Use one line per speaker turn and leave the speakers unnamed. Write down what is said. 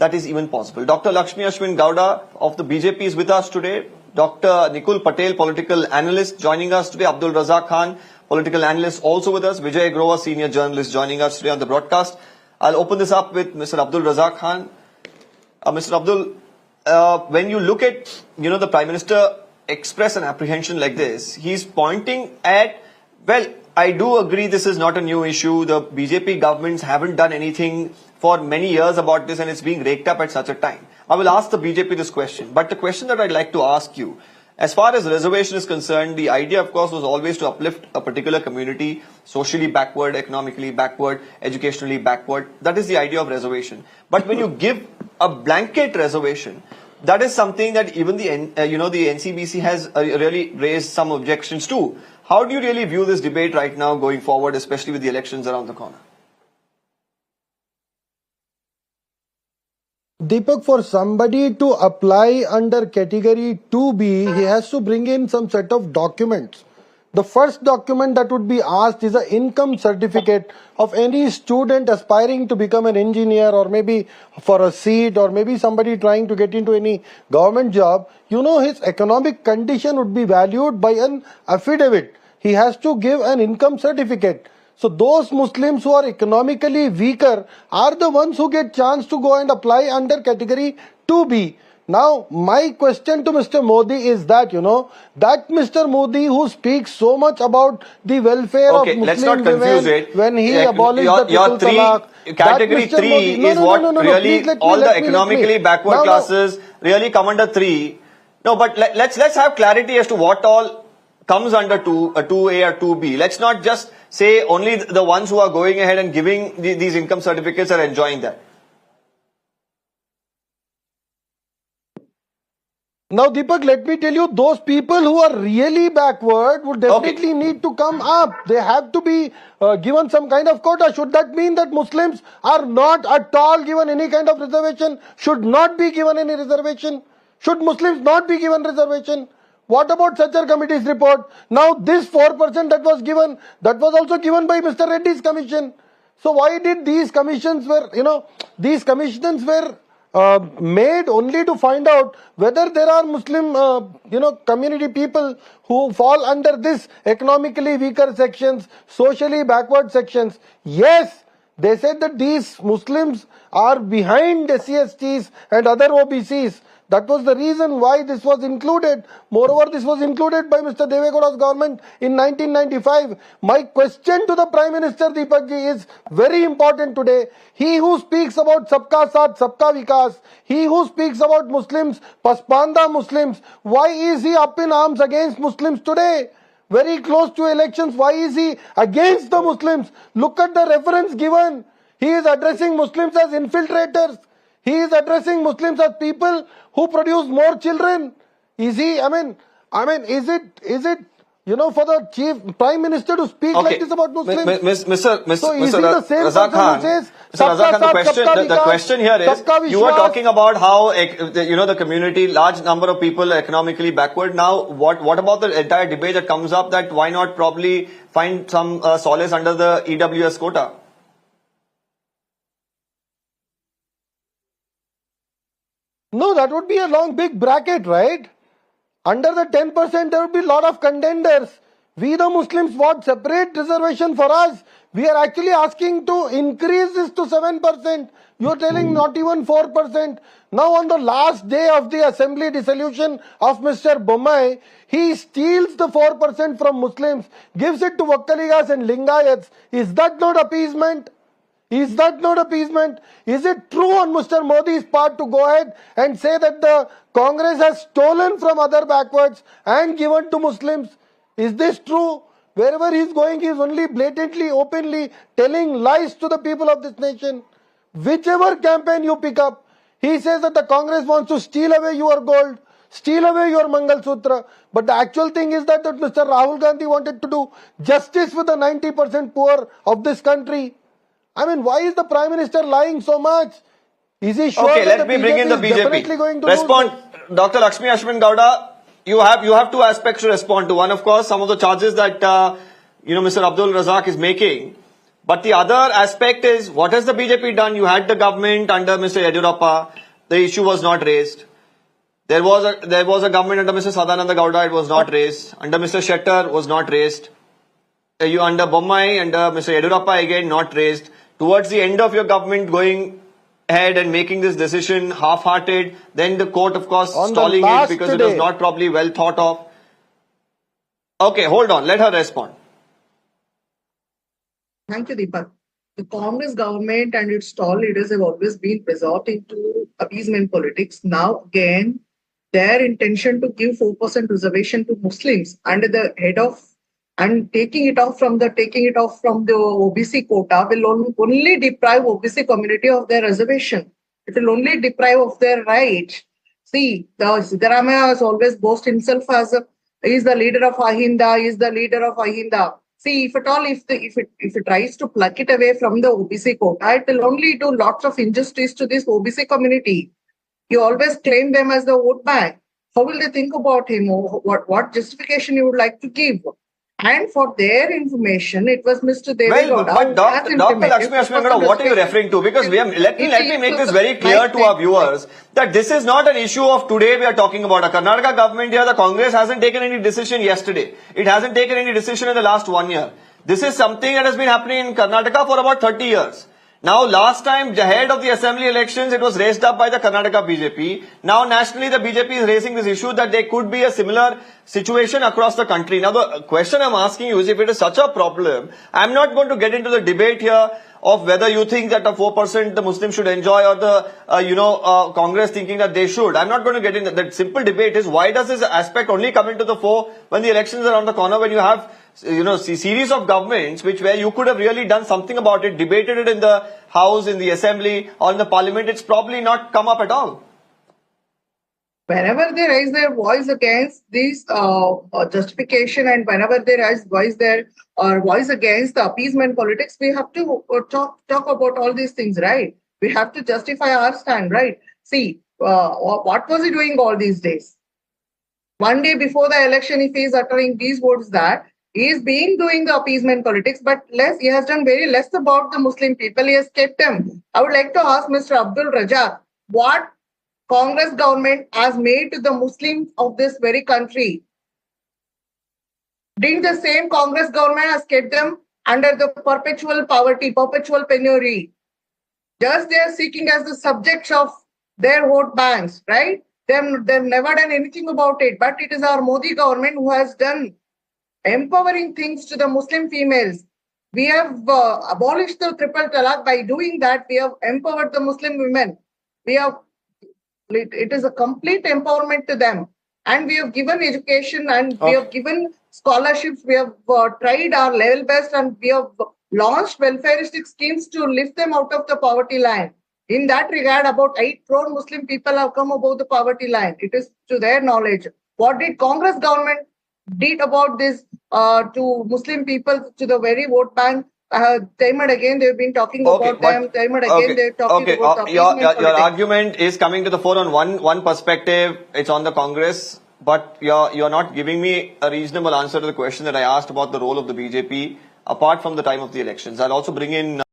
that is even possible. Dr. Lakshmi Ashwin Gowda of the BJP is with us today. Dr. Nikul Patel, political analyst, joining us today. Abdul Razak Khan, political analyst, also with us. Vijay Grover, senior journalist, joining us today on the broadcast. I'll open this up with Mr. Abdul Razak Khan. Mr. Abdul, when you look at, the Prime Minister express an apprehension like this, he's pointing at, well, I do agree this is not a new issue. The BJP governments haven't done anything for many years about this and it's being raked up at such a time. I will ask the BJP this question. But the question that I'd like to ask you, as far as reservation is concerned, the idea, of course, was always to uplift a particular community, socially backward, economically backward, educationally backward. That is the idea of reservation. But when you give a blanket reservation, that is something that even the NCBC has really raised some objections to. How do you really view this debate right now going forward, especially with the elections around the corner?
Deepak, for somebody to apply under category 2B, he has to bring in some set of documents. The first document that would be asked is an income certificate of any student aspiring to become an engineer or maybe for a seat or maybe somebody trying to get into any government job. His economic condition would be valued by an affidavit. He has to give an income certificate. So those Muslims who are economically weaker are the ones who get chance to go and apply under category 2B. Now, my question to Mr. Modi is that, that Mr. Modi who speaks so much about the welfare of Muslim women when he abolished the triple talaq.
Category 3 is what really all the economically backward classes really come under 3. No, but let's have clarity as to what all comes under 2A or 2B. Let's not just say only the ones who are going ahead and giving these income certificates are enjoying that.
Now, Deepak, let me tell you, those people who are really backward would definitely need to come up. They have to be given some kind of quota. Should that mean that Muslims are not at all given any kind of reservation? Should not be given any reservation? Should Muslims not be given reservation? What about Sachar Committee's report? Now, this 4% that was given, that was also given by Mr. Reddy's commission. So, why did these commissions were, these commissions were made only to find out whether there are Muslim, community people who fall under this economically weaker sections, socially backward sections. Yes, they said that these Muslims are behind SCSTs and other OBCs. That was the reason why this was included. Moreover, this was included by Mr. Deve Gowda's government in 1995. My question to the Prime Minister, Deepak ji, is very important today. He who speaks about Sabka Saath, Sabka Vikas, he who speaks about Muslims, Paspanda Muslims, why is he up in arms against Muslims today? Very close to elections, why is he against the Muslims? Look at the reference given. He is addressing Muslims as infiltrators. He is addressing Muslims as people who produce more children. Is he, is it, for the chief prime minister to speak like this about Muslims?
Mr.
Razak
Khan, the question here is, you are talking about how, the community, large number of people are economically backward. Now, what about the entire debate that comes up that why not probably find some solace under the EWS quota?
No, that would be a long big bracket, right? Under the 10%, there would be a lot of contenders. We the Muslims want separate reservation for us. We are actually asking to increase this to 7%. You are telling not even 4%. Now on the last day of the assembly dissolution of Mr. Bommai, he steals the 4% from Muslims, gives it to Vakkaligas and Lingayats. Is that not appeasement? Is that not appeasement? Is it true on Mr. Modi's part to go ahead and say that the Congress has stolen from other backwards and given to Muslims? Is this true? Wherever he is going, he is only blatantly, openly telling lies to the people of this nation. Whichever campaign you pick up, he says that the Congress wants to steal away your gold, steal away your Mangal Sutra. But the actual thing is that Mr. Rahul Gandhi wanted to do justice with the 90% poor of this country. Why is the Prime Minister lying so much? Is he sure that
let me bring in the BJP. Respond, Dr. Lakshmi Ashwin Gowda. You have two aspects to respond to. One, of course, some of the charges that Mr. Abdul Razak is making. But the other aspect is, what has the BJP done? You had the government under Mr. Yediyurappa. The issue was not raised. There was a government under Mr. Siddaramaiah Gowda. It was not raised. Under Mr. Shettar was not raised. You under Bommai, under Mr. Yediyurappa again not raised. Towards the end of your government going ahead and making this decision half-hearted, then the court of course
On the
stalling it
last
because it was
day.
not properly well thought of. Okay, hold on. Let her respond.
Thank you, Deepak. The Congress government and its tall leaders have always been resorting to appeasement politics. Now, again, their intention to give 4% reservation to Muslims under the head of and taking it off from the OBC quota will only deprive OBC community of their reservation. It will only deprive of their right. See, the Siddaramaiah has always boasted himself as he is the leader of Ahinda. He is the leader of Ahinda. See, if at all, if it tries to pluck it away from the OBC quota, it will only do lots of injustice to this OBC community. You always claim them as the vote bank. How will they think about him? Or what justification you would like to give? And for their information, it was Mr.
Well,
Devegowda.
but Dr. Lakshmi Ashwin, what are you referring to? Because let me make this very clear to our viewers that this is not an issue of today we are talking about. A Karnataka government here, the Congress hasn't taken any decision yesterday. It hasn't taken any decision in the last 1 year. This is something that has been happening in Karnataka for about 30 years. Now, last time, ahead of the assembly elections, it was raised up by the Karnataka BJP. Now, nationally, the BJP is raising this issue that there could be a similar situation across the country. Now, the question I'm asking you is, if it is such a problem, I'm not going to get into the debate here of whether you think that the 4% the Muslims should enjoy or the, Congress thinking that they should. I'm not going to get into that. Simple debate is, why does this aspect only come into the fore when the elections are around the corner, when you have series of governments where you could have really done something about it, debated it in the House, in the Assembly or in the Parliament? It's probably not come up at all.
Whenever they raise their voice against this justification, and whenever they raise voice against the appeasement politics, we have to talk about all these things, right? We have to justify our stand, right? See, what was he doing all these days? One day before the election, if he is uttering these words, that he is doing the appeasement politics, but he has done very less about the Muslim people. He has kept them. I would like to ask Mr. Abdul Razak, what Congress government has made to the Muslims of this very country? Didn't the same Congress government has kept them under the perpetual poverty, perpetual penury? Just they are seeking as the subjects of their vote banks, right? They've never done anything about it. But it is our Modi government who has done empowering things to the Muslim females. We have abolished the triple talaq. By doing that, we have empowered the Muslim women. It is a complete empowerment to them. And we have given education and we have given scholarships. We have tried our level best and we have launched welfareistic schemes to lift them out of the poverty line. In that regard, about 8 crore Muslim people have come above the poverty line. It is to their knowledge. What did Congress government did about this to Muslim people, to the very vote bank? Time and again they've been talking about them. Time and again they're talking about the
your argument is coming to the fore on one perspective. It's on the Congress, but you're not giving me a reasonable answer to the question that I asked about the role of the BJP apart from the time of the elections. I'll also bring in